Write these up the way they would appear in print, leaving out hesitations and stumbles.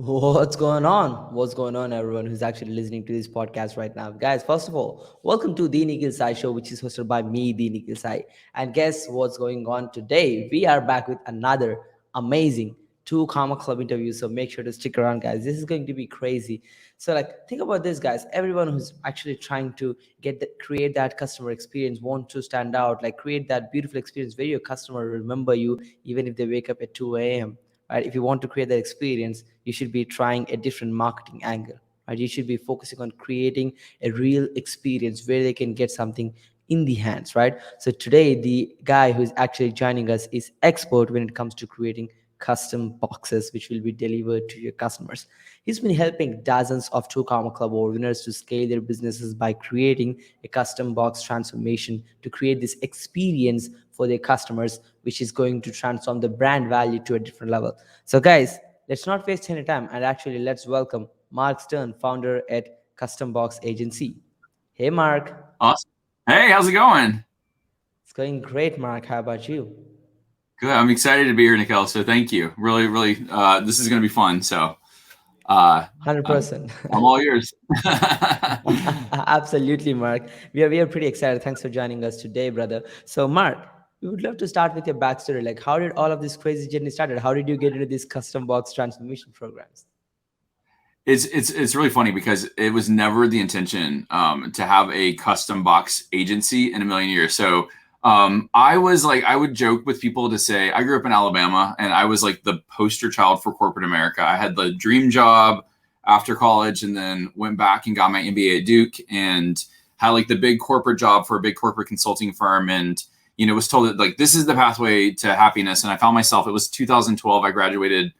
What's going on? What's going on, everyone who's actually listening to this podcast right now? Guys, first of all, welcome to the Nikhil Sai Show, which is hosted by me, the Nikhil Sai. And guess what's going on today? We are back with another amazing two Karma Club interviews. So make sure to stick around, guys. This is going to be crazy. So, think about this, guys. Everyone who's actually trying to create that customer experience, want to stand out, create that beautiful experience where your customer remember you, even if they wake up at 2 a.m. Right? If you want to create that experience, you should be trying a different marketing angle. Right? You should be focusing on creating a real experience where they can get something in the hands. Right? So today, the guy who's actually joining us is expert when it comes to creating custom boxes which will be delivered to your customers. He's been helping dozens of Two Karma Club owners to scale their businesses by creating a custom box transformation to create this experience for their customers, which is going to transform the brand value to a different level. So, guys, let's not waste any time and actually let's welcome Mark Stern, founder at Custom Box Agency. Hey, Mark. Awesome. Hey, how's it going? It's going great, Mark. How about you? Good. I'm excited to be here, Nikhil. So thank you. Really, this is going to be fun. So uh, I'm, 100%. I'm all yours. Absolutely, Mark. We are pretty excited. Thanks for joining us today, brother. So, Mark, we would love to start with your backstory. How did all of this crazy journey started? How did you get into these custom box transformation programs? It's really funny because it was never the intention to have a custom box agency in a million years. So I would joke with people to say I grew up in Alabama and I was like the poster child for corporate America. I had the dream job after college and then went back and got my MBA at Duke and had like the big corporate job for a big corporate consulting firm and was told that like this is the pathway to happiness. And I found myself, it was 2012, I graduated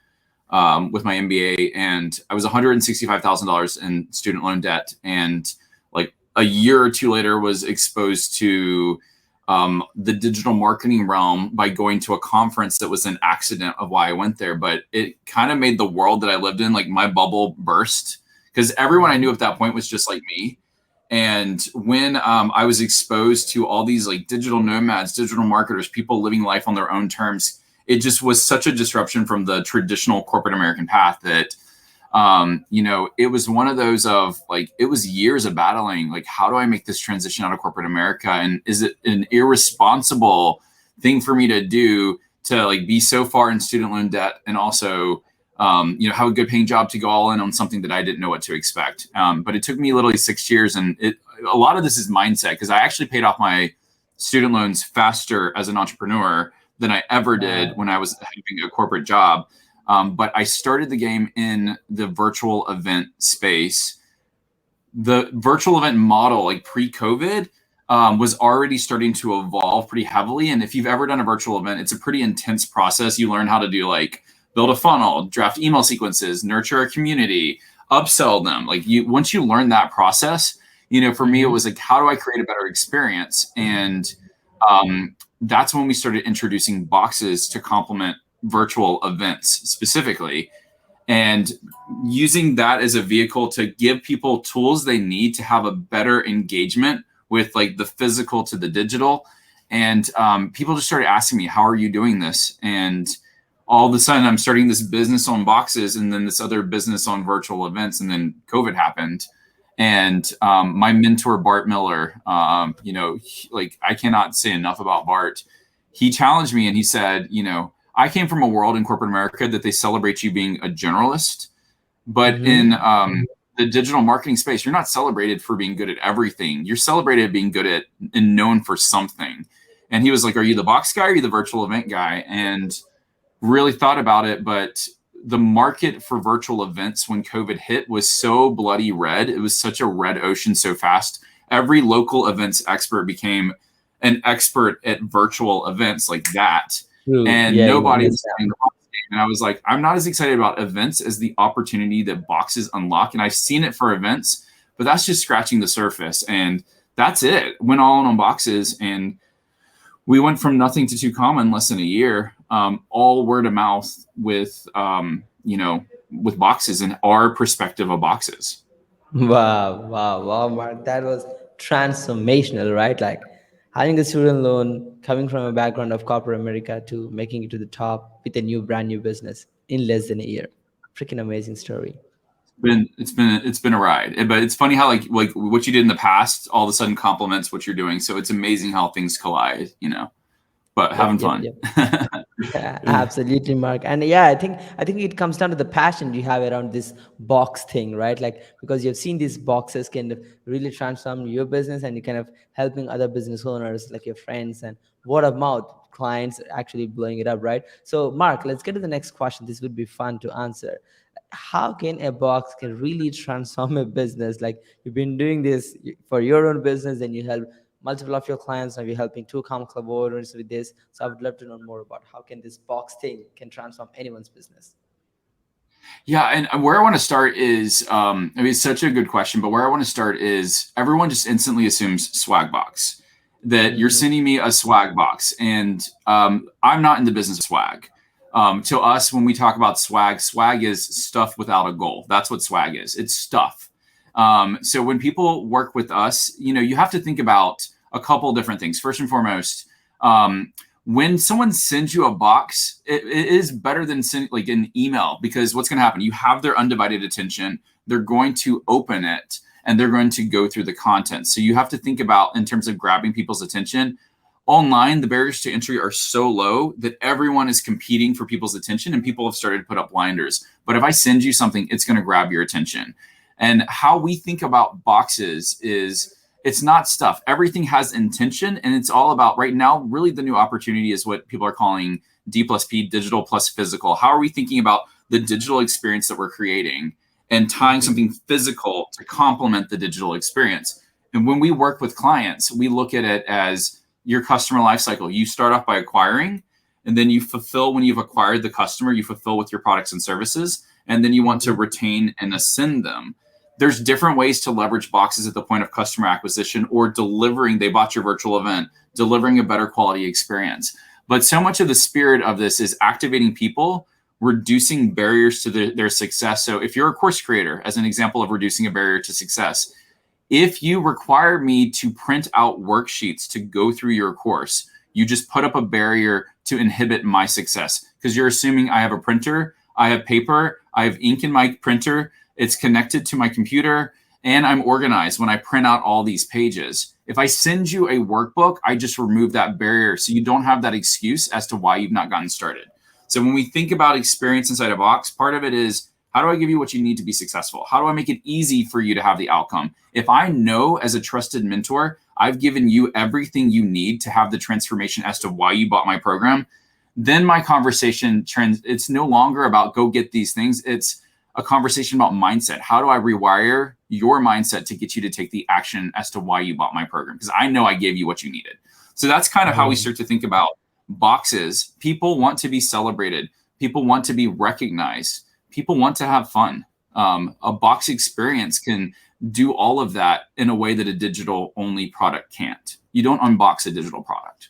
with my MBA, and I was $165,000 in student loan debt. And like a year or two later, was exposed to the digital marketing realm by going to a conference that was an accident of why I went there. But it kind of made the world that I lived in, like my bubble burst, because everyone I knew at that point was just like me. And when I was exposed to all these like digital nomads, digital marketers, people living life on their own terms, it just was such a disruption from the traditional corporate American path that, it was one of those of like, it was years of battling, like, how do I make this transition out of corporate America? And is it an irresponsible thing for me to do to like be so far in student loan debt and also, have a good paying job to go all in on something that I didn't know what to expect. But it took me literally 6 years. And a lot of this is mindset because I actually paid off my student loans faster as an entrepreneur than I ever did when I was having a corporate job. But I started the game in the virtual event space. The virtual event model, like pre-COVID, was already starting to evolve pretty heavily. And if you've ever done a virtual event, it's a pretty intense process. You learn how to do like build a funnel, draft email sequences, nurture a community, upsell them. Like once you learn that process, for me, it was like, how do I create a better experience? And that's when we started introducing boxes to complement virtual events specifically, and using that as a vehicle to give people tools they need to have a better engagement with like the physical to the digital. And people just started asking me, how are you doing this? And all of a sudden I'm starting this business on boxes and then this other business on virtual events. And then COVID happened. And my mentor, Bart Miller, like I cannot say enough about Bart. He challenged me and he said, I came from a world in corporate America that they celebrate you being a generalist, but in the digital marketing space, you're not celebrated for being good at everything. You're celebrated being good at and known for something. And he was like, are you the box guy or are you the virtual event guy? And really thought about it, but the market for virtual events when COVID hit was so bloody red. It was such a red ocean so fast. Every local events expert became an expert at virtual events like that. True. And Yeah, nobody was yeah. saying the box game. And I was like, I'm not as excited about events as the opportunity that boxes unlock. And I've seen it for events, but that's just scratching the surface. And that's it. Went all in on boxes. And we went from nothing to Two Comma in less than a year, all word of mouth with, with boxes and our perspective of boxes. Wow, Mark. That was transformational, right? Having a student loan, coming from a background of corporate America to making it to the top with a brand new business in less than a year. Freaking amazing story. It's been a ride. But it's funny how like what you did in the past all of a sudden complements what you're doing. So it's amazing how things collide, but Yep, having yep, fun. yep. Yeah, absolutely, Mark. And yeah, I think it comes down to the passion you have around this box thing, right? Like because you've seen these boxes kind of really transform your business, and you kind of helping other business owners like your friends, and word of mouth clients actually blowing it up, right? So, Mark, let's get to the next question. This would be fun to answer. How can a box can really transform a business? Like you've been doing this for your own business, and you help multiple of your clients. Now you're helping two common club owners with this. So I would love to know more about how can this box thing can transform anyone's business. Yeah, and where I want to start is, I mean, it's such a good question, but where I want to start is everyone just instantly assumes swag box, that you're Mm-hmm. sending me a swag box, and I'm not in the business of swag. To us, when we talk about swag, swag is stuff without a goal. That's what swag is. It's stuff. So when people work with us, you have to think about a couple different things. First and foremost, when someone sends you a box, it is better than send like an email, because what's going to happen? You have their undivided attention. They're going to open it and they're going to go through the content. So you have to think about in terms of grabbing people's attention. Online, the barriers to entry are so low that everyone is competing for people's attention, and people have started to put up blinders. But if I send you something, it's going to grab your attention. And how we think about boxes is it's not stuff. Everything has intention, and it's all about right now. Really, the new opportunity is what people are calling D plus P, digital plus physical. How are we thinking about the digital experience that we're creating and tying Mm-hmm. something physical to complement the digital experience? And when we work with clients, we look at it as your customer life cycle. You start off by acquiring, and then you fulfill when you've acquired the customer, you fulfill with your products and services, and then you want to Mm-hmm. retain and ascend them. There's different ways to leverage boxes at the point of customer acquisition or delivering, they bought your virtual event, delivering a better quality experience. But so much of the spirit of this is activating people, reducing barriers to their success. So if you're a course creator, as an example of reducing a barrier to success, if you require me to print out worksheets to go through your course, you just put up a barrier to inhibit my success, because you're assuming I have a printer, I have paper, I have ink in my printer, it's connected to my computer, and I'm organized when I print out all these pages. If I send you a workbook, I just remove that barrier, so you don't have that excuse as to why you've not gotten started. So when we think about experience inside a box, part of it is, how do I give you what you need to be successful? How do I make it easy for you to have the outcome? If I know as a trusted mentor, I've given you everything you need to have the transformation as to why you bought my program, then my conversation trends. It's no longer about go get these things. It's a conversation about mindset. How do I rewire your mindset to get you to take the action as to why you bought my program? Because I know I gave you what you needed. So that's kind of how we start to think about boxes. People want to be celebrated. People want to be recognized. People want to have fun. A box experience can do all of that in a way that a digital only product can't. You don't unbox a digital product.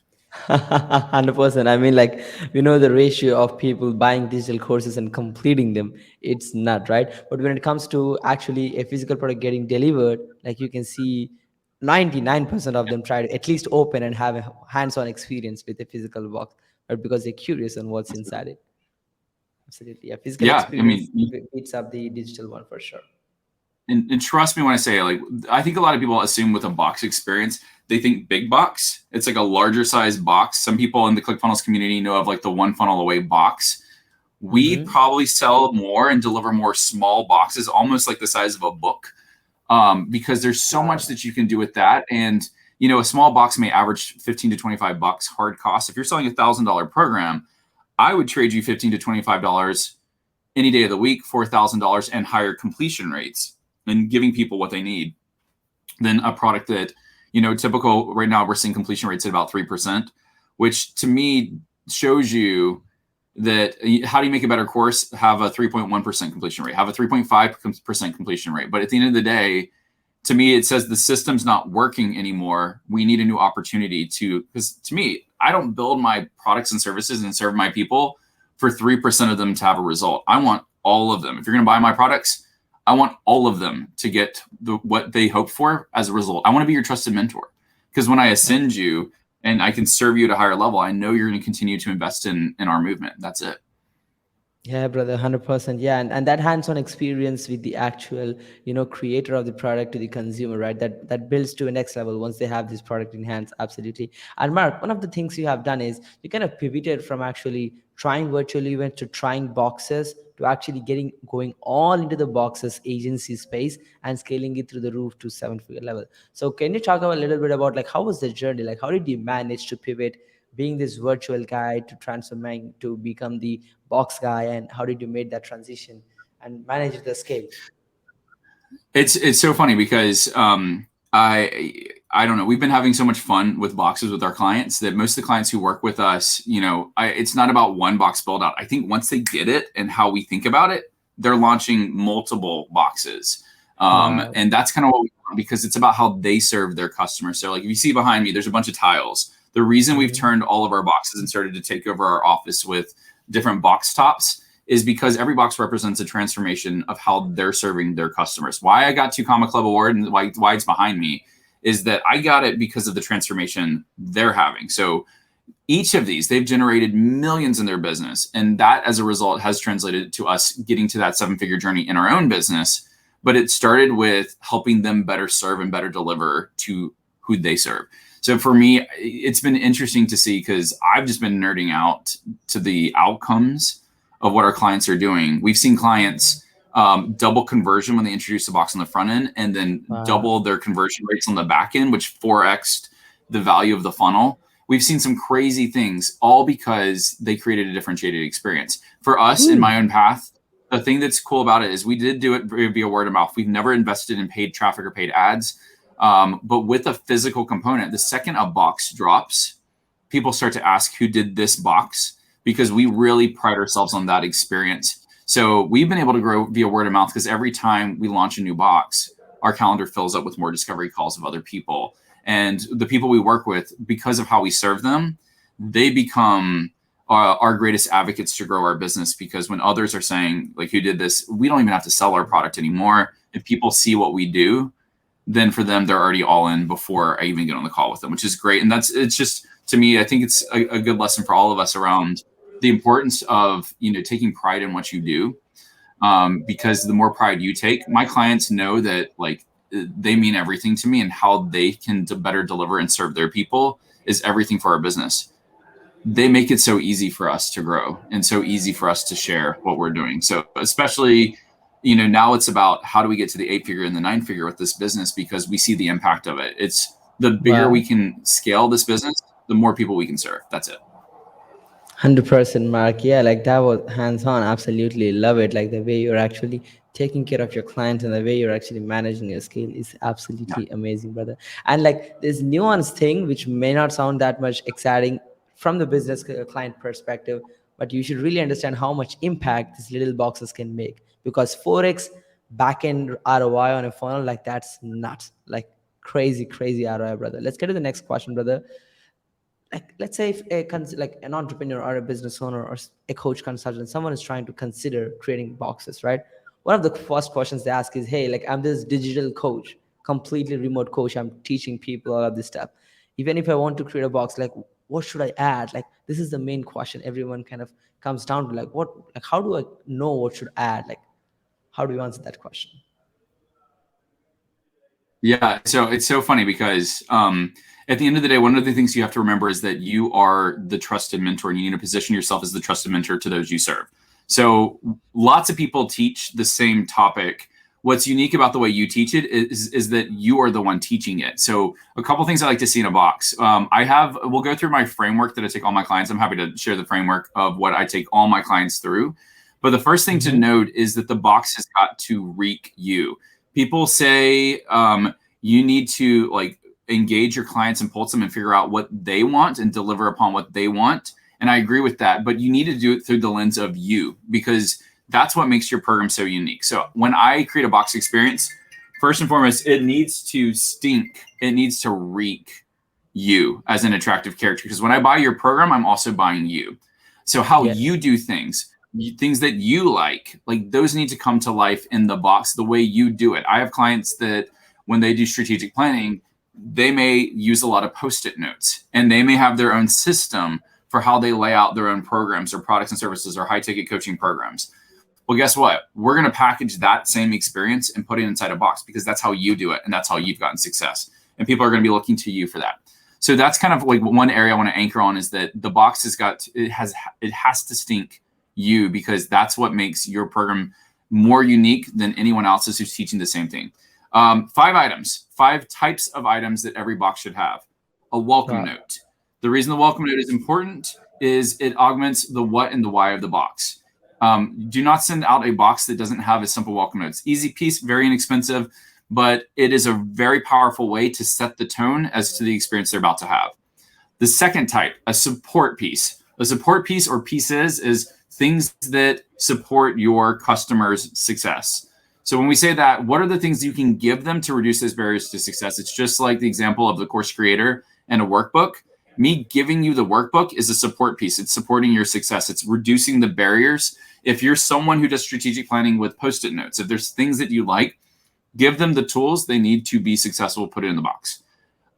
100%. I mean, like, we know the ratio of people buying digital courses and completing them. It's not right. But when it comes to actually a physical product getting delivered, like you can see 99% of them try to at least open and have a hands-on experience with a physical box, but because they're curious on what's inside it. Absolutely. Yeah. Physical Yeah, I experience mean, beats up the digital one for sure. and trust me when I say, like, I think a lot of people assume with a box experience, they think big box. It's like a larger size box. Some people in the ClickFunnels community know of like the one funnel away box. We Mm-hmm. probably sell more and deliver more small boxes, almost like the size of a book, because there's so much Wow. that you can do with that. And a small box may average 15 to 25 bucks hard cost. If you're selling $1,000 program, I would trade you 15 to $25 any day of the week, $4,000 and higher completion rates, and giving people what they need, than a product that, typical right now we're seeing completion rates at about 3%, which to me shows you that how do you make a better course? Have a 3.1% completion rate, have a 3.5% completion rate. But at the end of the day, to me, it says the system's not working anymore. We need a new opportunity because to me, I don't build my products and services and serve my people for 3% of them to have a result. I want all of them. If you're going to buy my products, I want all of them to get what they hope for as a result. I want to be your trusted mentor, because when I ascend you and I can serve you at a higher level, I know you're going to continue to invest in our movement. That's it. Yeah, brother, 100%. Yeah, and that hands-on experience with the actual, creator of the product to the consumer, right? That builds to a next level once they have this product in hands. Absolutely. And Mark, one of the things you have done is you kind of pivoted from actually trying virtual events to trying boxes to actually getting going all into the boxes agency space and scaling it through the roof to seven-figure level. So can you talk about a little bit about like how was the journey? Like how did you manage to pivot being this virtual guy to transforming to become the box guy, and how did you make that transition and manage the scale? It's so funny because I don't know. We've been having so much fun with boxes with our clients that most of the clients who work with us, it's not about one box build out. I think once they get it and how we think about it, they're launching multiple boxes. Wow. And that's kind of what we want because it's about how they serve their customers. So like if you see behind me, there's a bunch of tiles. The reason we've Mhm. turned all of our boxes and started to take over our office with different box tops is because every box represents a transformation of how they're serving their customers. Why I got 2 Comma Club Award and why it's behind me is that I got it because of the transformation they're having. So each of these, they've generated millions in their business. And that as a result has translated to us getting to that 7-figure journey in our own business. But it started with helping them better serve and better deliver to who they serve. So for me, it's been interesting to see because I've just been nerding out to the outcomes of what our clients are doing. We've seen clients double conversion when they introduce the box on the front end and then Wow. double their conversion rates on the back end, which 4x'd the value of the funnel. We've seen some crazy things all because they created a differentiated experience. For us in my Ooh. own path, the thing that's cool about it is we did do it via word of mouth. We've never invested in paid traffic or paid ads. But with a physical component, the second a box drops, people start to ask who did this box because we really pride ourselves on that experience. So we've been able to grow via word of mouth because every time we launch a new box, our calendar fills up with more discovery calls of other people. And the people we work with, because of how we serve them, they become our greatest advocates to grow our business because when others are saying, like, who did this, we don't even have to sell our product anymore. If people see what we do, then for them, they're already all in before I even get on the call with them, which is great. And it's just, to me, I think it's a good lesson for all of us around the importance of, taking pride in what you do. Because the more pride you take, my clients know that like they mean everything to me and how they can better deliver and serve their people is everything for our business. They make it so easy for us to grow and so easy for us to share what we're doing. So especially, now it's about how do we get to the 8-figure and the 9-figure with this business because we see the impact of it. It's the bigger we Wow. can scale this business, the more people we can serve. That's it. 100%, Mark. Yeah, like that was hands on. Absolutely love it. Like the way you're actually taking care of your client and the way you're actually managing your scale is Yeah. absolutely amazing, brother. And like this nuance thing, which may not sound that much exciting from the business client perspective, but you should really understand how much impact these little boxes can make because 4x back end ROI on a funnel, like that's nuts. Like crazy, crazy ROI, brother. Let's get to the next question, brother. Like let's say if like an entrepreneur or a business owner or a coach consultant, someone is trying to consider creating boxes, right? One of the first questions they ask is, hey, like I'm this digital coach, completely remote coach, I'm teaching people all of this stuff. Even if I want to create a box, like what should I add? Like this is the main question everyone kind of comes down to, like what, like how do I know what should I add? Like how do you answer that question? Yeah, so it's so funny because at the end of the day, one of the things you have to remember is that you are the trusted mentor and you need to position yourself as the trusted mentor to those you serve. So lots of people teach the same topic. What's unique about the way you teach it is that you are the one teaching it. So a couple things I like to see in a box. We'll go through my framework that I take all my clients. I'm happy to share the framework of what I take all my clients through. But the first thing to Mm-hmm. note is that the box has got to reek you. People say you need to like engage your clients and pulse them and figure out what they want and deliver upon what they want. And I agree with that, but you need to do it through the lens of you because that's what makes your program so unique. So when I create a box experience, first and foremost, it needs to stink. It needs to reek you as an attractive character because when I buy your program, I'm also buying you. So how Yes. you do things, things that you like those need to come to life in the box the way you do it. I have clients that when they do strategic planning, they may use a lot of post-it notes and they may have their own system for how they lay out their own programs or products and services or high ticket coaching programs. Well, guess what? We're going to package that same experience and put it inside a box because that's how you do it. And that's how you've gotten success. And people are going to be looking to you for that. So that's kind of like one area I want to anchor on, is that the box it has to stink you, because that's what makes your program more unique than anyone else's who's teaching the same thing. 5 types of items that every box should have. A welcome note. The reason the welcome note is important is it augments the what and the why of the box. Do not send out a box that doesn't have a simple welcome note. It's easy piece, very inexpensive, but it is a very powerful way to set the tone as to the experience they're about to have. The second type, a support piece. A support piece or pieces is things that support your customer's success. So when we say that, what are the things you can give them to reduce those barriers to success? It's just like the example of the course creator and a workbook. Me giving you the workbook is a support piece. It's supporting your success. It's reducing the barriers. If you're someone who does strategic planning with Post-it notes, if there's things that you like, give them the tools they need to be successful, put it in the box.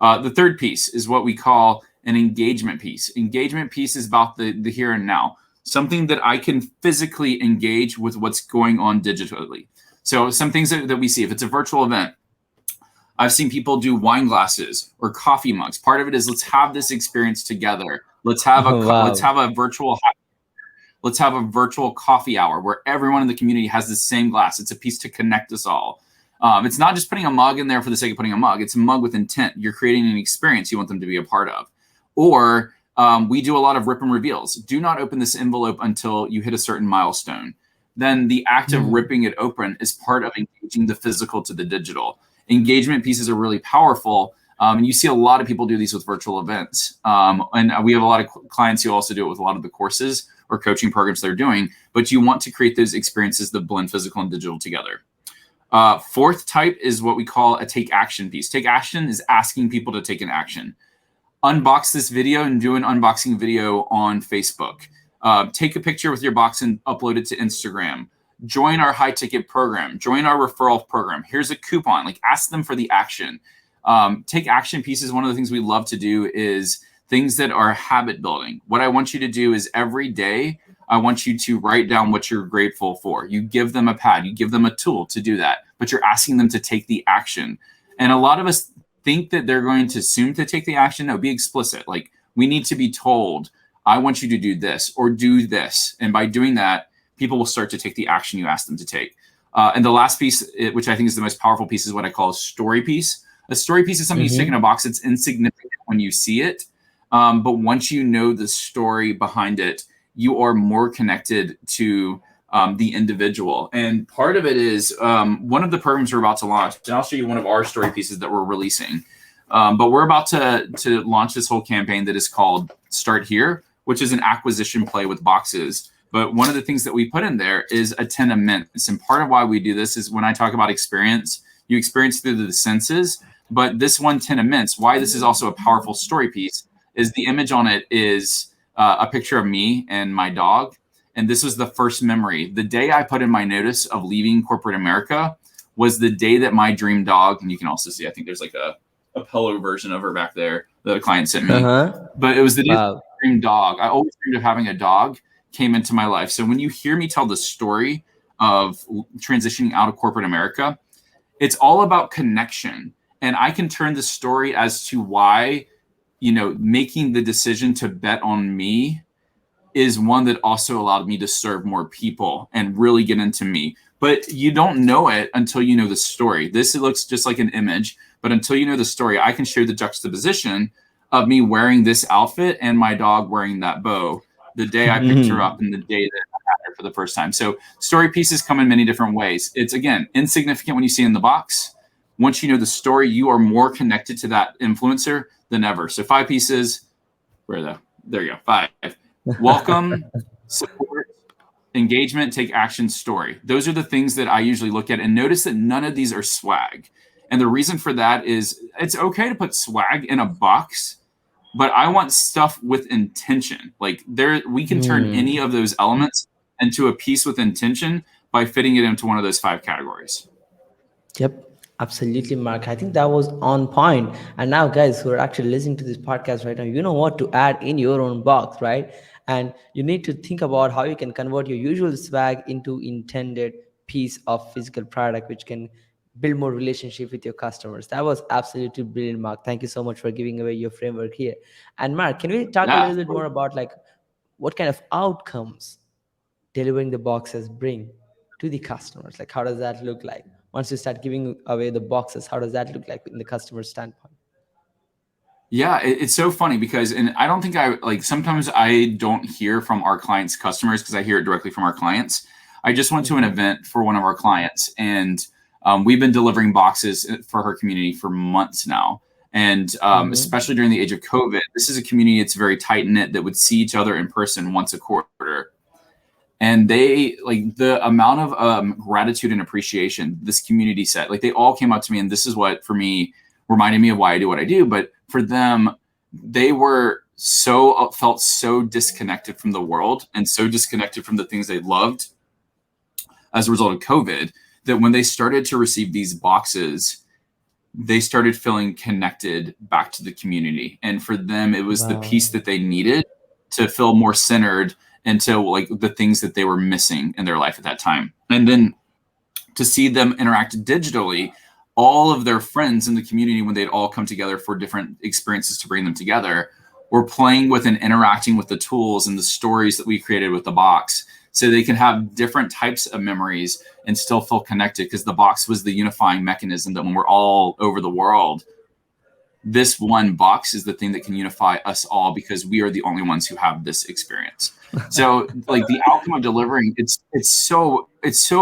The third piece is what we call an engagement piece. Engagement piece is about the here and now, something that I can physically engage with what's going on digitally. So some things that we see, if it's a virtual event, I've seen people do wine glasses or coffee mugs. Part of it is, let's have this experience together. Let's have a virtual coffee hour where everyone in the community has the same glass. It's a piece to connect us all. It's not just putting a mug in there for the sake of putting a mug. It's a mug with intent. You're creating an experience you want them to be a part of. Or we do a lot of rip and reveals. Do not open this envelope until you hit a certain milestone. Then the act of ripping it open is part of engaging the physical to the digital. Engagement pieces are really powerful. And you see a lot of people do these with virtual events. And we have a lot of clients who also do it with a lot of the courses or coaching programs they're doing. But you want to create those experiences that blend physical and digital together. Fourth type is what we call a take action piece. Take action is asking people to take an action. Unbox this video and do an unboxing video on Facebook. Take a picture with your box and upload it to Instagram. Join our high ticket program. Join our referral program. Here's a coupon. Like, ask them for the action. Take action pieces. One of the things we love to do is things that are habit building. What I want you to do is every day, I want you to write down what you're grateful for. You give them a pad, you give them a tool to do that, but you're asking them to take the action. And a lot of us think that they're going to assume to take the action. No, be explicit. Like, we need to be told, I want you to do this or do this. And by doing that, people will start to take the action you ask them to take. And the last piece, which I think is the most powerful piece, is what I call a story piece. A story piece is something you stick in a box. It's insignificant when you see it. But once you know the story behind it, you are more connected to the individual. And part of it is one of the programs we're about to launch, and I'll show you one of our story pieces that we're releasing. But we're about to launch this whole campaign that is called Start Here, which is an acquisition play with boxes. But one of the things that we put in there is a 10 a minutes. And part of why we do this is when I talk about experience, you experience through the senses. But this 10 a minutes, why this is also a powerful story piece, is the image on it is a picture of me and my dog. And this was the first memory. The day I put in my notice of leaving corporate America was the day that my dream dog, and you can also see, I think there's like a pillow version of her back there that a client sent me. But it was the day that my dream dog. I always dreamed of having a dog, came into my life. So when you hear me tell the story of transitioning out of corporate America, it's all about connection. And I can turn the story as to why, making the decision to bet on me is one that also allowed me to serve more people and really get into me. But you don't know it until you know the story. This looks just like an image, but until you know the story, I can share the juxtaposition of me wearing this outfit and my dog wearing that bow the day I picked her up and the day that I had her for the first time. So story pieces come in many different ways. It's, again, insignificant when you see it in the box. Once you know the story, you are more connected to that influencer than ever. So 5 pieces. Where are they? There you go. 5. Welcome, support, engagement, take action, story. Those are the things that I usually look at. And notice that none of these are swag. And the reason for that is it's okay to put swag in a box, but I want stuff with intention. Like, we can turn any of those elements into a piece with intention by fitting it into one of those 5 categories. Yep. Absolutely, Mark. I think that was on point. And now, guys who are actually listening to this podcast right now, you know what to add in your own box, right? And you need to think about how you can convert your usual swag into intended piece of physical product, which can build more relationship with your customers. That was absolutely brilliant, Mark. Thank you so much for giving away your framework here. And Mark, can we talk a Yeah. little bit more about like what kind of outcomes delivering the boxes bring to the customers? Like how does that look like once you start giving away the boxes? How does that look like in the customer standpoint? Yeah, it's so funny because, and I don't think I like, sometimes I don't hear from our clients' customers because I hear it directly from our clients. I just went to an Mm-hmm. event for one of our clients, and we've been delivering boxes for her community for months now. And Mm-hmm. especially during the age of COVID, this is a community that's very tight knit that would see each other in person once a quarter. And they like the amount of gratitude and appreciation this community set. Like they all came up to me, and this is what for me reminded me of why I do what I do. But for them, they were so felt so disconnected from the world and so disconnected from the things they loved as a result of COVID that when they started to receive these boxes, they started feeling connected back to the community. And for them, it was the Wow. piece that they needed to feel more centered into like the things that they were missing in their life at that time. And then to see them interact digitally, all of their friends in the community, when they'd all come together for different experiences to bring them together, were playing with and interacting with the tools and the stories that we created with the box so they can have different types of memories and still feel connected, because the box was the unifying mechanism that when we're all over the world, this one box is the thing that can unify us all because we are the only ones who have this experience. So like the outcome of delivering, it's so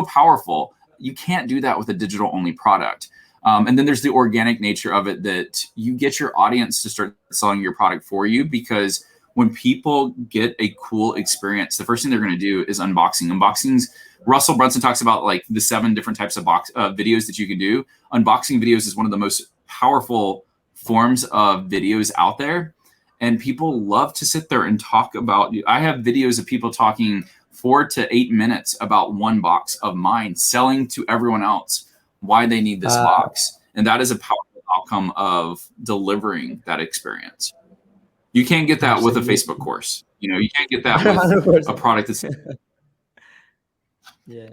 powerful. You can't do that with a digital only product. And then there's the organic nature of it, that you get your audience to start selling your product for you, because when people get a cool experience, the first thing they're going to do is unboxings. Russell Brunson talks about like the 7 different types of box videos that you can do. Unboxing videos is one of the most powerful forms of videos out there, and people love to sit there and talk about. I have videos of people talking 4 to 8 minutes about one box of mine, selling to everyone else why they need this uh, box, and that is a powerful outcome of delivering that experience. You can't get that with a Facebook Absolutely. course. You can't get that with a 100%. product that's. Yeah.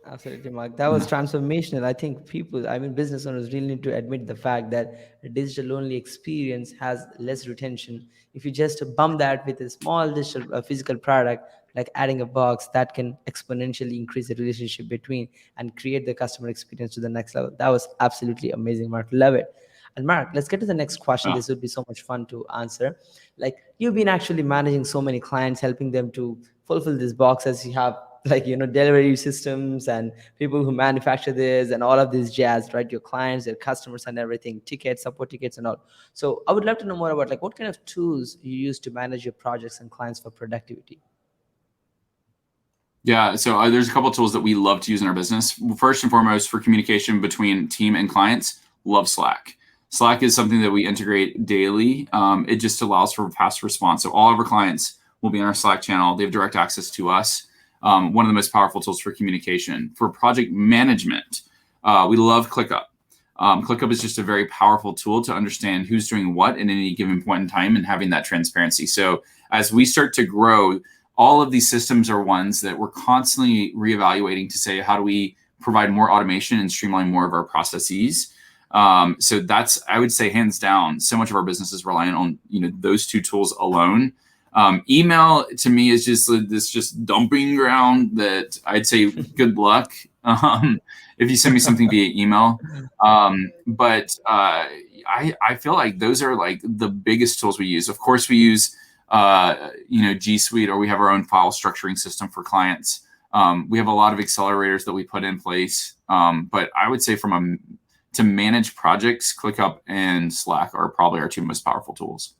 Absolutely, Mark. That was transformational. I think people, I mean, business owners really need to admit the fact that a digital only experience has less retention. If you just bump that with a small digital physical product, like adding a box, that can exponentially increase the relationship between and create the customer experience to the next level. That was absolutely amazing, Mark. Love it. And Mark, let's get to the next question. uh, This would be so much fun to answer. Like you've been actually managing so many clients, helping them to fulfill this box as you have like delivery systems and people who manufacture this and all of this jazz, right? Your clients, your customers and everything, tickets, support tickets and all. So I would love to know more about like what kind of tools you use to manage your projects and clients for productivity. Yeah, so there's a couple of tools that we love to use in our business. First and foremost, for communication between team and clients, love Slack. Slack is something that we integrate daily. It just allows for fast response. So all of our clients will be in our Slack channel. They have direct access to us. One of the most powerful tools for communication. For project management, we love ClickUp. ClickUp is just a very powerful tool to understand who's doing what at any given point in time and having that transparency. So as we start to grow, all of these systems are ones that we're constantly reevaluating to say, how do we provide more automation and streamline more of our processes? So that's, I would say, hands down, so much of our business is reliant on those 2 tools alone. Email to me is just this just dumping ground that I'd say good luck if you send me something via email. But I feel like those are like the biggest tools we use. Of course, we use G Suite, or we have our own file structuring system for clients. We have a lot of accelerators that we put in place. But I would say to manage projects, ClickUp and Slack are probably our 2 most powerful tools.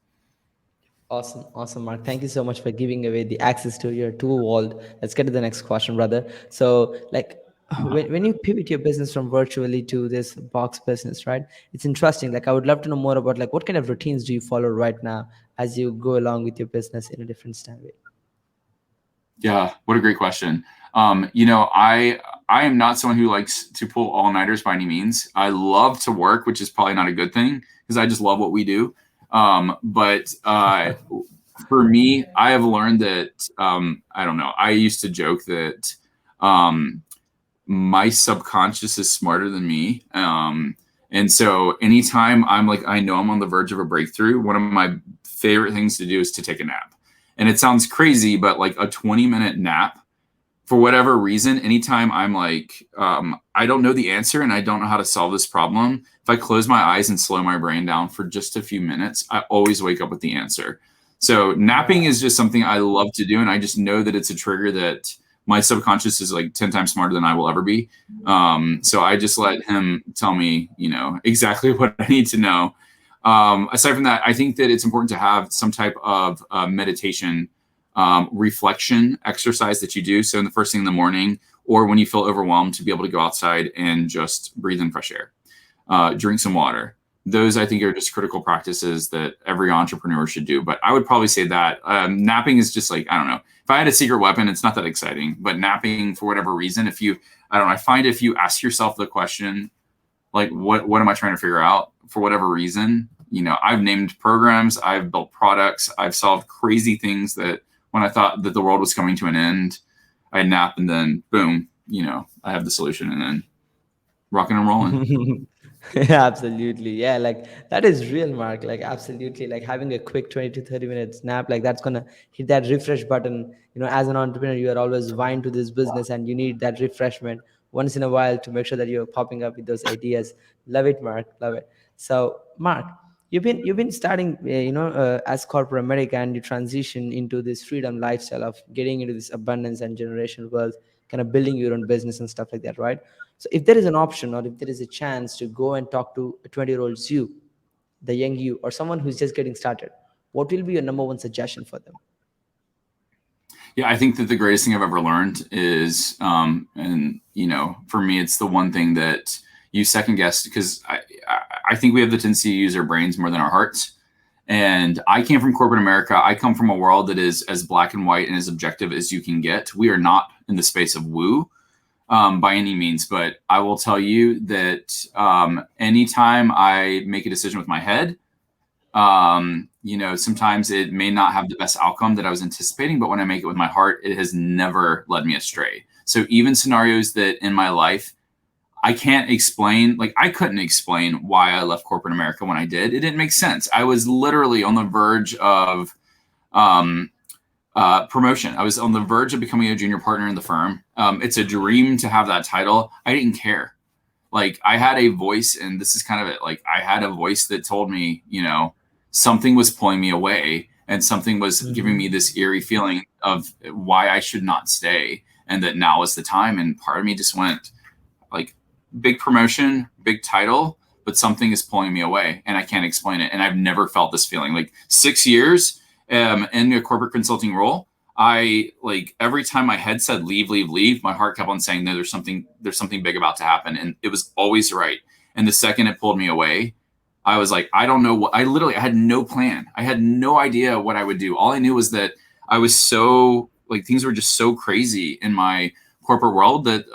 Awesome, awesome, Mark. Thank you so much for giving away the access to your tool vault. Let's get to the next question, brother. So, like, when you pivot your business from virtually to this box business, right? It's interesting. Like, I would love to know more about like what kind of routines do you follow right now as you go along with your business in a different style way. Yeah, what a great question. I I am not someone who likes to pull all nighters by any means. I love to work, which is probably not a good thing because I just love what we do. But for me, I have learned that I don't know. I used to joke that um, my subconscious is smarter than me. And so anytime I'm like, I know I'm on the verge of a breakthrough, one of my favorite things to do is to take a nap. And it sounds crazy, but like a 20-minute nap, for whatever reason, anytime I'm like, I don't know the answer and I don't know how to solve this problem, if I close my eyes and slow my brain down for just a few minutes, I always wake up with the answer. So napping is just something I love to do. And I just know that it's a trigger that my subconscious is like 10 times smarter than I will ever be. So I just let him tell me, exactly what I need to know. Aside from that, I think that it's important to have some type of meditation reflection exercise that you do. So in the first thing in the morning, or when you feel overwhelmed, to be able to go outside and just breathe in fresh air, drink some water. Those I think are just critical practices that every entrepreneur should do. But I would probably say that napping is just like, I don't know, if I had a secret weapon, it's not that exciting, but napping for whatever reason, I find if you ask yourself the question, like, what am I trying to figure out for whatever reason? I've named programs, I've built products, I've solved crazy things that when I thought that the world was coming to an end, I nap and then boom, I have the solution and then rocking and rolling. Yeah, absolutely. Yeah, like that is real, Mark. Like absolutely, like having a quick 20 to 30 minutes nap, like that's gonna hit that refresh button. As an entrepreneur, you are always wind to this business and you need that refreshment once in a while to make sure that you're popping up with those ideas. Love it, Mark. Love it. So, Mark, you've been starting, as corporate America, and you transition into this freedom lifestyle of getting into this abundance and generational wealth, kind of building your own business and stuff like that, right? So if there is an option or if there is a chance to go and talk to a 20-year-old you, the young you, or someone who's just getting started, what will be your number one suggestion for them? Yeah, I think that the greatest thing I've ever learned is, and for me, it's the one thing that you second guess because I think we have the tendency to use our brains more than our hearts. And I came from corporate America. I come from a world that is as black and white and as objective as you can get. We are not in the space of woo by any means, but I will tell you that anytime I make a decision with my head, sometimes it may not have the best outcome that I was anticipating, but when I make it with my heart, it has never led me astray. So even scenarios that in my life, I can't explain, like I couldn't explain why I left corporate America when I did. It didn't make sense. I was literally on the verge of promotion. I was on the verge of becoming a junior partner in the firm. It's a dream to have that title. I didn't care. Like I had a voice, and this is kind of it. Like I had a voice that told me, something was pulling me away and something was giving me this eerie feeling of why I should not stay and that now is the time. And part of me just went like big promotion, big title, but something is pulling me away and I can't explain it. And I've never felt this feeling. Like 6 years in a corporate consulting role, I like every time my head said leave, leave, leave, my heart kept on saying, no, there's something big about to happen. And it was always right. And the second it pulled me away, I was like, I don't know what, I had no plan. I had no idea what I would do. All I knew was that I was so like, things were just so crazy in my corporate world that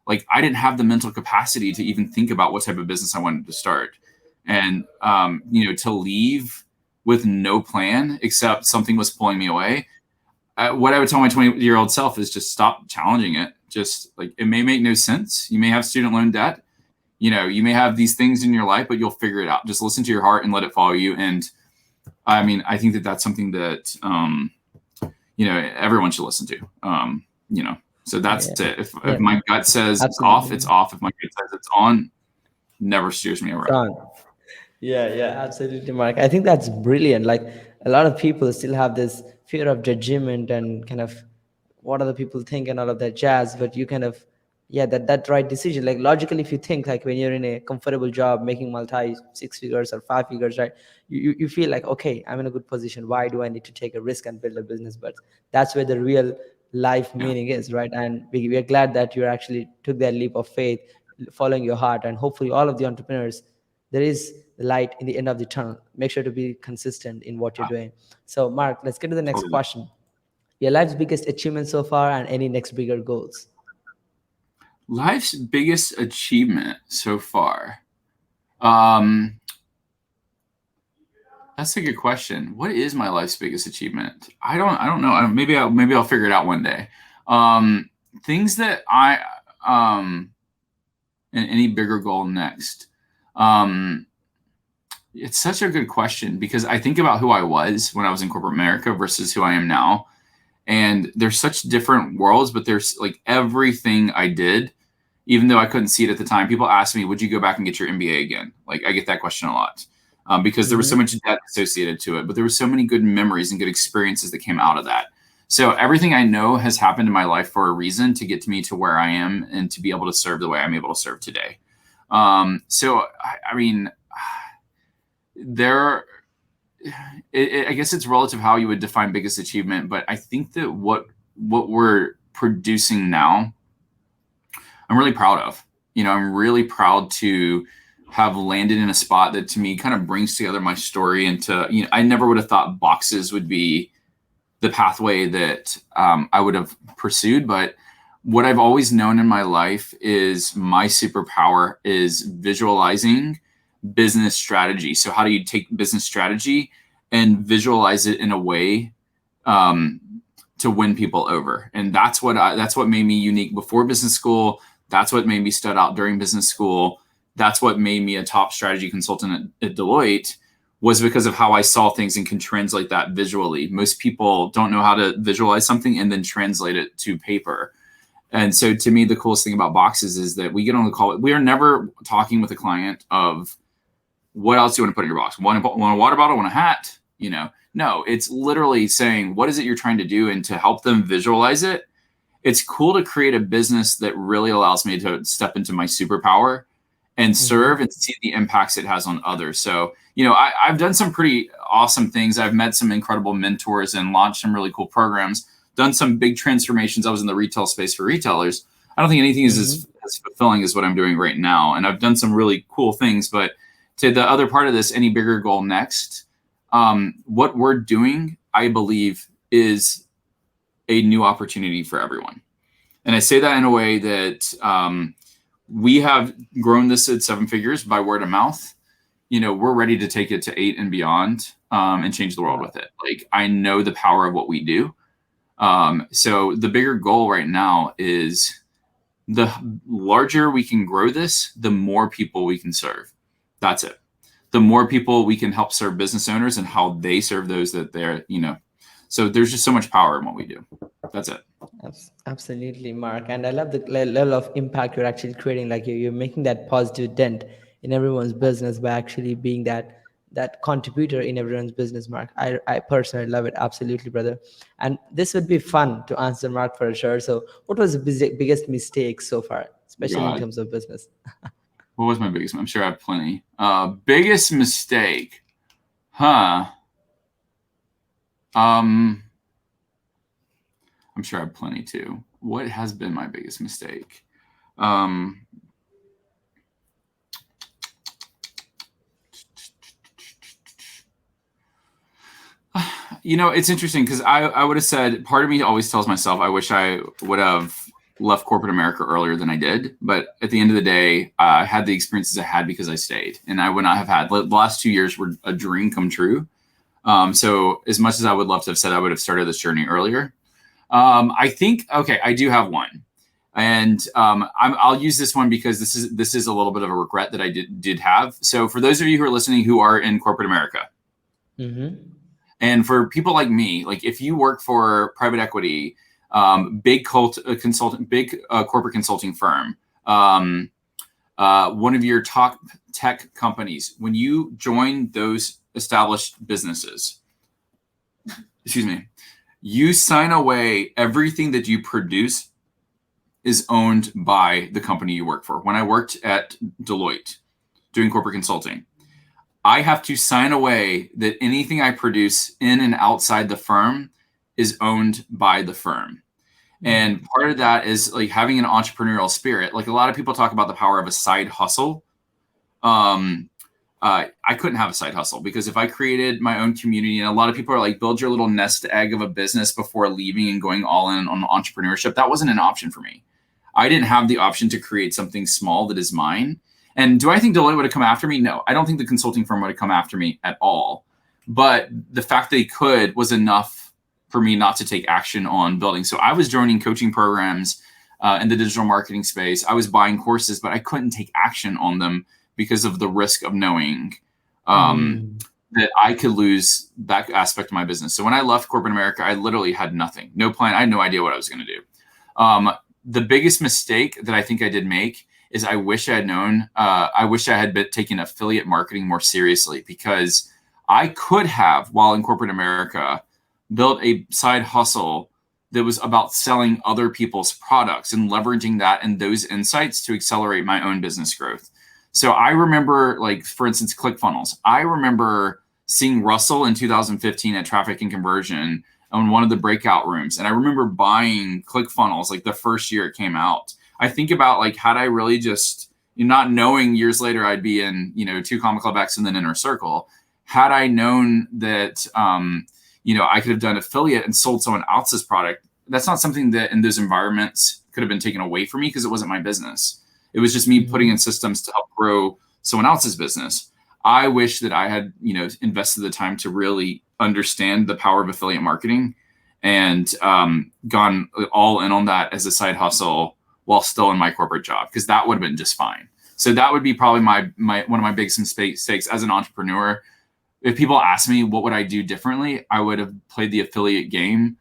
like I didn't have the mental capacity to even think about what type of business I wanted to start. And, to leave with no plan, except something was pulling me away. What I would tell my 20-year-old self is just stop challenging it. Just like, it may make no sense. You may have student loan debt. You may have these things in your life, but you'll figure it out. Just listen to your heart and let it follow you. And I mean, I think that that's something that, everyone should listen to, so that's it. If my gut says it's off, it's off. If my gut says it's on, never steers me around. Yeah, absolutely, Mark. I think that's brilliant. Like a lot of people still have this fear of judgment and kind of what other people think and all of that jazz. But you kind of, yeah, that right decision. Like logically, if you think like when you're in a comfortable job making multi 6 figures or 5 figures, right? You feel like, okay, I'm in a good position. Why do I need to take a risk and build a business? But that's where the real life Yeah. meaning is, right? And we are glad that you actually took that leap of faith, following your heart, and hopefully all of the entrepreneurs, there is the light in the end of the tunnel. Make sure to be consistent in what you're doing. So Mark, let's get to the next Totally. question. Your life's biggest achievement so far and any next bigger goals? Life's biggest achievement so far. Um, that's a good question. What is my life's biggest achievement? I don't know. Maybe I'll figure it out one day. Things that and any bigger goal next. It's such a good question because I think about who I was when I was in corporate America versus who I am now. And there's such different worlds, but there's like everything I did, even though I couldn't see it at the time. People ask me, would you go back and get your MBA again? Like I get that question a lot because there was so Mm-hmm. much debt associated to it, but there were so many good memories and good experiences that came out of that. So everything I know has happened in my life for a reason to get to me to where I am and to be able to serve the way I'm able to serve today. I mean, there I guess it's relative how you would define biggest achievement, but I think that what we're producing now, I'm really proud of. I'm really proud to have landed in a spot that to me kind of brings together my story into, I never would have thought boxes would be the pathway that I would have pursued. But what I've always known in my life is my superpower is visualizing business strategy. So how do you take business strategy and visualize it in a way to win people over? And that's what made me unique before business school. That's what made me stud out during business school. That's what made me a top strategy consultant at Deloitte, was because of how I saw things and can translate that visually. Most people don't know how to visualize something and then translate it to paper. And so to me, the coolest thing about boxes is that we get on the call. We are never talking with a client of what else do you want to put in your box? Want a water bottle? Want a hat? No, it's literally saying, what is it you're trying to do? And to help them visualize it, it's cool to create a business that really allows me to step into my superpower and serve and see the impacts it has on others. So, I've done some pretty awesome things. I've met some incredible mentors and launched some really cool programs, done some big transformations. I was in the retail space for retailers. I don't think anything is as fulfilling as what I'm doing right now. And I've done some really cool things, but to the other part of this, any bigger goal next, what we're doing, I believe, is a new opportunity for everyone. And I say that in a way that we have grown this at 7 figures by word of mouth. We're ready to take it to 8 and beyond and change the world with it. Like, I know the power of what we do. So the bigger goal right now is the larger we can grow this, the more people we can serve. That's it. The more people we can help serve business owners and how they serve those that they're, so there's just so much power in what we do. That's it. Absolutely, Mark. And I love the level of impact you're actually creating. Like you're making that positive dent in everyone's business by actually being that contributor in everyone's business, Mark. I personally love it. Absolutely, brother. And this would be fun to answer, Mark, for sure. So what was the biggest mistake so far, especially in God, terms of business? what was my biggest? I'm sure I have plenty. Biggest mistake, huh? I'm sure I have plenty too. What has been my biggest mistake? It's interesting because I would have said, part of me always tells myself, I wish I would have left corporate America earlier than I did. But at the end of the day, I had the experiences I had because I stayed, and I would not have had. The last 2 years were a dream come true. So as much as I would love to have said I would have started this journey earlier, I think, okay, I do have one. And I'll use this one because this is a little bit of a regret that I did have. So for those of you who are listening who are in corporate America, and for people like me, like if you work for private equity, big corporate consulting firm, one of your top tech companies, when you join those established businesses, you sign away everything that you produce is owned by the company you work for. When I worked at Deloitte doing corporate consulting, I have to sign away that anything I produce in and outside the firm is owned by the firm. And part of that is like having an entrepreneurial spirit. Like a lot of people talk about the power of a side hustle. I couldn't have a side hustle because if I created my own community, and a lot of people are like, build your little nest egg of a business before leaving and going all in on entrepreneurship. That wasn't an option for me. I didn't have the option to create something small that is mine. And do I think Deloitte would have come after me? No, I don't think the consulting firm would have come after me at all. But the fact they could was enough for me not to take action on building. So I was joining coaching programs in the digital marketing space. I was buying courses, but I couldn't take action on them because of the risk of knowing that I could lose that aspect of my business. So when I left corporate America, I literally had nothing, no plan. I had no idea what I was going to do. The biggest mistake that I think I did make is I wish I had known, I wish I had been taking affiliate marketing more seriously, because I could have, while in corporate America, built a side hustle that was about selling other people's products and leveraging that and those insights to accelerate my own business growth. So I remember, like, for instance, ClickFunnels. I remember seeing Russell in 2015 at Traffic and Conversion on one of the breakout rooms. And I remember buying ClickFunnels like the first year it came out. I think about, like, had I really just, not knowing years later I'd be in, 2 Comma Club X and then Inner Circle, had I known that, I could have done affiliate and sold someone else's product, that's not something that in those environments could have been taken away from me, because it wasn't my business. It was just me putting in systems to help grow someone else's business. I wish that I had, invested the time to really understand the power of affiliate marketing and gone all in on that as a side hustle while still in my corporate job, because that would have been just fine. So that would be probably my one of my biggest mistakes as an entrepreneur. If people ask me what would I do differently, I would have played the affiliate game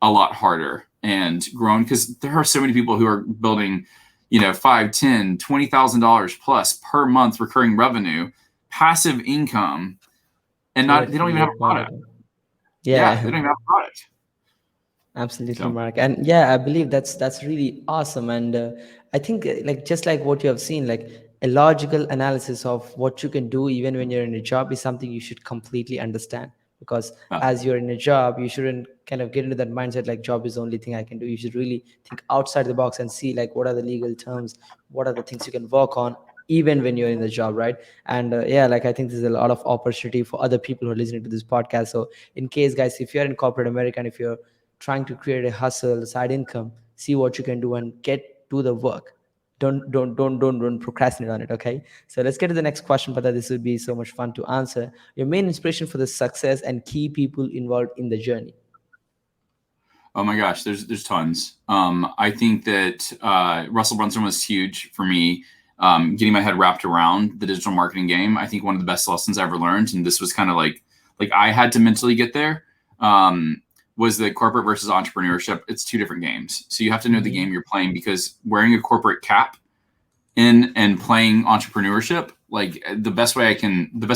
a lot harder and grown, because there are so many people who are building, $5, $10, $20,000 plus per month recurring revenue, passive income, and they don't even have a product. Yeah, they don't even have a product. Absolutely, So. Mark. And yeah, I believe that's really awesome. And I think just like what you have seen, like a logical analysis of what you can do even when you're in a job is something you should completely understand. Because as you're in a job, you shouldn't kind of get into that mindset like job is the only thing I can do. You should really think outside the box and see like what are the legal terms, what are the things you can work on even when you're in the job, right? And like I think there's a lot of opportunity for other people who are listening to this podcast. So in case, guys, if you're in corporate America and if you're trying to create a hustle, a side income, see what you can do and get to the work. Don't procrastinate on it. Okay, so let's get to the next question, but this would be so much fun to answer. Your main inspiration for the success and key people involved in the journey. Oh my gosh, there's tons. I think that Russell Brunson was huge for me, getting my head wrapped around the digital marketing game. I think one of the best lessons I ever learned, and this was kind of like I had to mentally get there, was that corporate versus entrepreneurship, it's 2 different games. So you have to know the game you're playing, because wearing a corporate cap in and playing entrepreneurship, like the best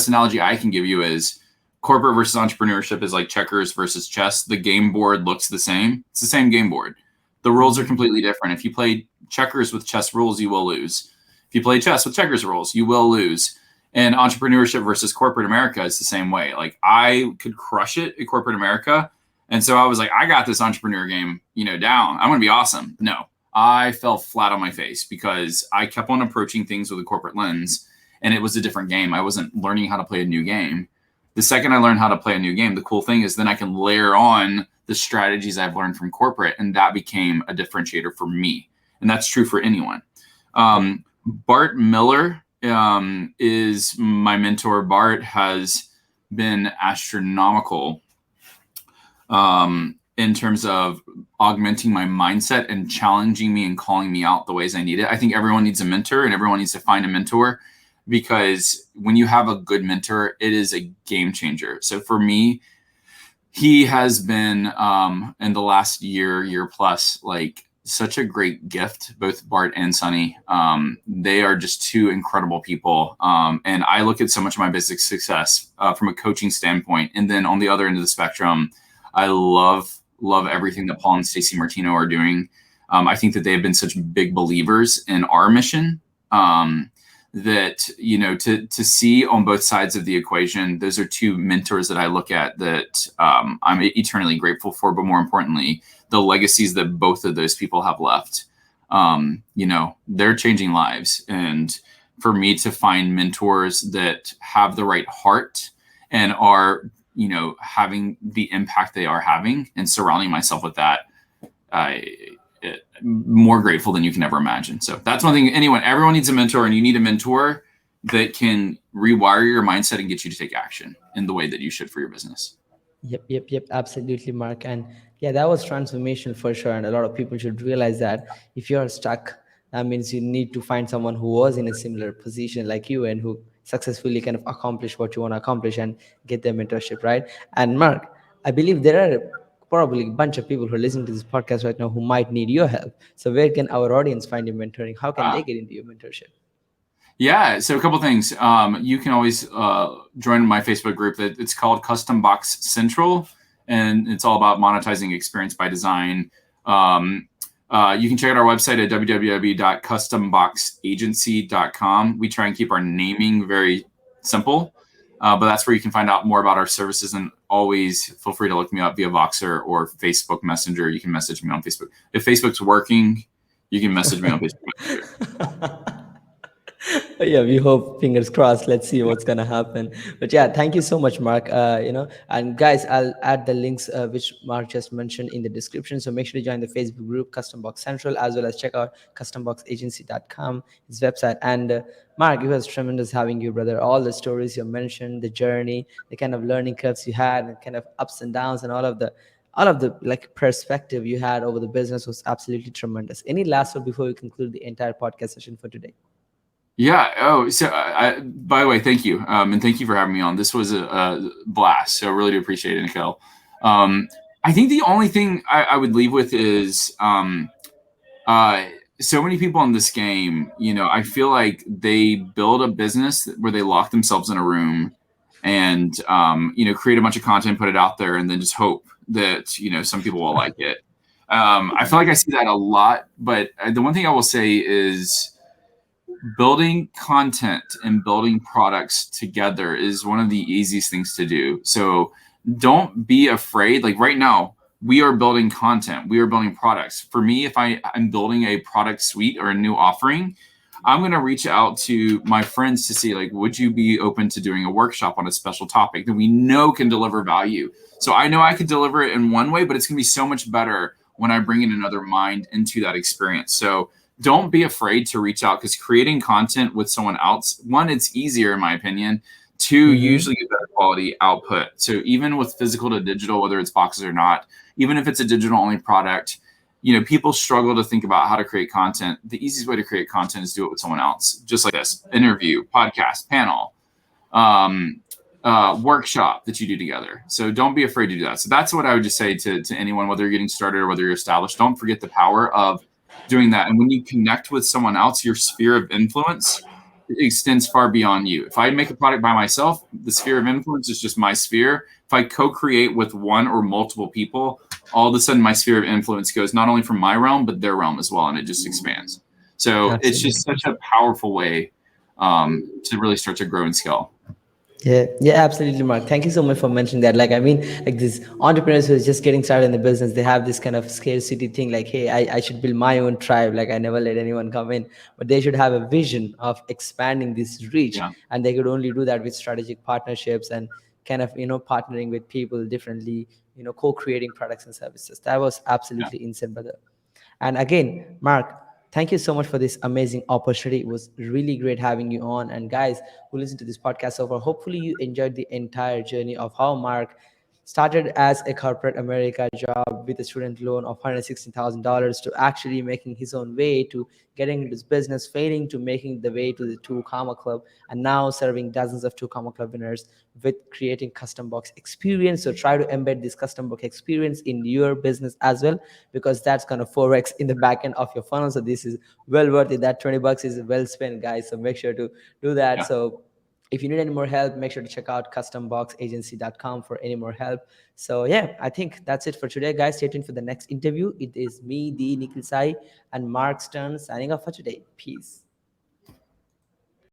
analogy I can give you is corporate versus entrepreneurship is like checkers versus chess. The game board looks the same. It's the same game board. The rules are completely different. If you play checkers with chess rules, you will lose. If you play chess with checkers rules, you will lose. And entrepreneurship versus corporate America is the same way. Like I could crush it at corporate America. And so I was like, I got this entrepreneur game, down. I'm going to be awesome. No, I fell flat on my face because I kept on approaching things with a corporate lens, and it was a different game. I wasn't learning how to play a new game. The second I learned how to play a new game, the cool thing is then I can layer on the strategies I've learned from corporate, and that became a differentiator for me. And that's true for anyone. Bart Miller is my mentor. Bart has been astronomical in terms of augmenting my mindset and challenging me and calling me out the ways I need it. I think everyone needs a mentor, and everyone needs to find a mentor, because when you have a good mentor, it is a game changer. So for me, he has been in the last year plus, like such a great gift, both Bart and Sonny. They are just 2 incredible people. And I look at so much of my business success from a coaching standpoint. And then on the other end of the spectrum, I love everything that Paul and Stacey Martino are doing. I think that they've been such big believers in our mission that, to see on both sides of the equation, those are 2 mentors that I look at that I'm eternally grateful for. But more importantly, the legacies that both of those people have left, they're changing lives. And for me to find mentors that have the right heart and are having the impact they are having, and surrounding myself with that, more grateful than you can ever imagine. So that's one thing. Everyone needs a mentor, and you need a mentor that can rewire your mindset and get you to take action in the way that you should for your business. Yep, absolutely, Mark. And yeah, that was transformational for sure. And a lot of people should realize that if you're stuck, that means you need to find someone who was in a similar position like you and who successfully kind of accomplished what you want to accomplish and get their mentorship, right? And Mark, I believe there are probably a bunch of people who are listening to this podcast right now who might need your help. So where can our audience find your mentoring? How can they get into your mentorship? Yeah, so a couple things. You can always join my Facebook group. It's called Custom Box Central, and it's all about monetizing experience by design. You can check out our website at www.customboxagency.com. We try and keep our naming very simple, but that's where you can find out more about our services. And always feel free to look me up via Voxer or Facebook Messenger. You can message me on Facebook. If Facebook's working, you can message me on Facebook Messenger. Yeah, we hope, fingers crossed. Let's see what's gonna happen. But yeah, thank you so much, Mark. And guys, I'll add the links which Mark just mentioned in the description, so make sure to join the Facebook group Custom Box Central, as well as check out customboxagency.com, his website. And Mark, it was tremendous having you, brother. All the stories you mentioned, the journey, the kind of learning curves you had, and kind of ups and downs, and all of the like perspective you had over the business was absolutely tremendous. Any last word before we conclude the entire podcast session for today? Yeah. Oh, so by the way, thank you. And thank you for having me on. This was a blast. So really do appreciate it, Nikhil. I think the only thing I would leave with is so many people in this game, I feel like they build a business where they lock themselves in a room and, create a bunch of content, put it out there, and then just hope that, some people will like it. I feel like I see that a lot. But the one thing I will say is, building content and building products together is one of the easiest things to do. So don't be afraid. Like right now, we are building content. We are building products. For me, if I'm building a product suite or a new offering, I'm going to reach out to my friends to see, like, would you be open to doing a workshop on a special topic that we know can deliver value? So I know I could deliver it in one way, but it's going to be so much better when I bring in another mind into that experience. So don't be afraid to reach out, because creating content with someone else, one, it's easier in my opinion. Two, usually get better quality output. So even with physical to digital, whether it's boxes or not, even if it's a digital only product, people struggle to think about how to create content. The easiest way to create content is do it with someone else, just like this: interview, podcast, panel, workshop that you do together. So don't be afraid to do that. So that's what I would just say to anyone, whether you're getting started or whether you're established. Don't forget the power of doing that. And when you connect with someone else, your sphere of influence extends far beyond you. If I make a product by myself, the sphere of influence is just my sphere. If I co-create with one or multiple people, all of a sudden my sphere of influence goes not only from my realm, but their realm as well. And it just expands. So It's just such a powerful way to really start to grow and scale. Yeah, absolutely, Mark. Thank you so much for mentioning that. Like, I mean, like these entrepreneurs who are just getting started in the business, they have this kind of scarcity thing, like, hey, I should build my own tribe. Like, I never let anyone come in, but they should have a vision of expanding this reach. Yeah. And they could only do that with strategic partnerships and kind of, partnering with people differently, co-creating products and services. That was absolutely insane, brother. And again, Mark, thank you so much for this amazing opportunity. It was really great having you on. And guys who listen to this podcast so far, hopefully you enjoyed the entire journey of how Mark started as a corporate America job with a student loan of $160,000 to actually making his own way to getting this business, failing to making the way to the Two Comma Club, and now serving dozens of Two Comma Club winners with creating custom box experience. So try to embed this custom box experience in your business as well, because that's going to 4x in the back end of your funnel. So this is well worth it. That $20 is well spent, guys. So make sure to do that. Yeah. So if you need any more help, make sure to check out customboxagency.com for any more help. So yeah, I think that's it for today, guys. Stay tuned for the next interview. It is me, the Nikhil Sai, and Mark Stern signing off for today. Peace.